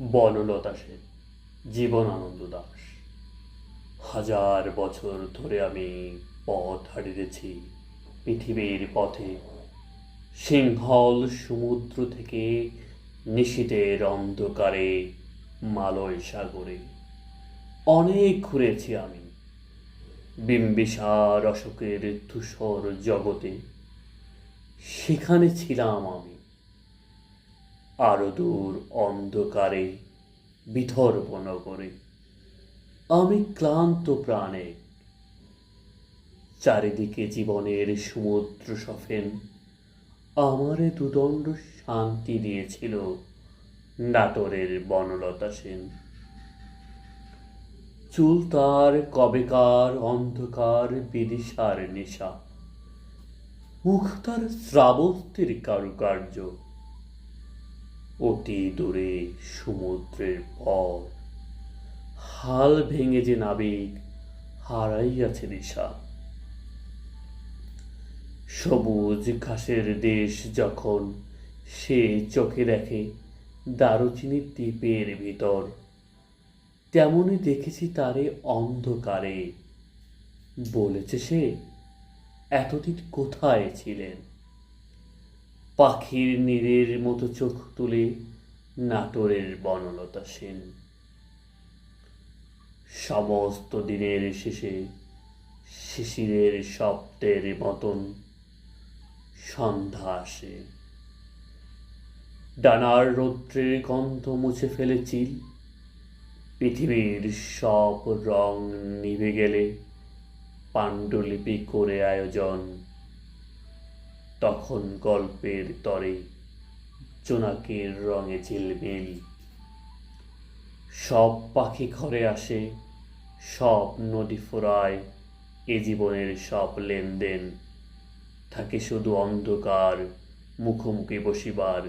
বনলতা সেন, জীবনানন্দ দাশ। হাজার বছর ধরে আমি পথ হারিয়েছি পৃথিবীর পথে, সিংহল সমুদ্র থেকে নিশীথের অন্ধকারে মালয় সাগরে। অনেক ঘুরেছি আমি বিম্বিসার অশোকের ধূসর জগতে। সেখানে ছিলাম আমি আরো দূর অন্ধকারে বিদর্ভ নগরে। আমি ক্লান্ত প্রাণে, চারিদিকে জীবনের সমুদ্র সফেন। আমারে দুদণ্ড শান্তি দিয়েছিল নাটোরের বনলতা সেন। চুল তার কবেকার অন্ধকার বিদিশার নেশা, মুখ তার শ্রাবস্তির কারুকার্য। অতি দূরে সমুদ্রের পর হাল ভেঙে যে নাবিক হারাইয়াছে দিশা। সবুজ ঘাসের দেশ যখন সে চোখে দেখে দারুচিনির দ্বীপের ভিতর, তেমনি দেখেছি তারে অন্ধকারে। বলেছে সে, এতদিন কোথায় ছিলেন? পাখির নীড়ের মতো চোখ তুলে নাটোরের বনলতা সেন। সমস্ত দিনের শেষে শিশিরের শব্দের মতন সন্ধ্যা আসে। ডানার রৌদ্রের গন্ধ মুছে ফেলে চিল। পৃথিবীর সব রং নিভে গেলে পাণ্ডুলিপি করে আয়োজন। তখন গল্পের তরে জোনাকের রঙে ঝিলমিল। সব পাখি ঘরে আসে, সব নদী ফোরায়। এ জীবনের সব লেনদেন থাকে শুধু অন্ধকার মুখোমুখি বসিবার।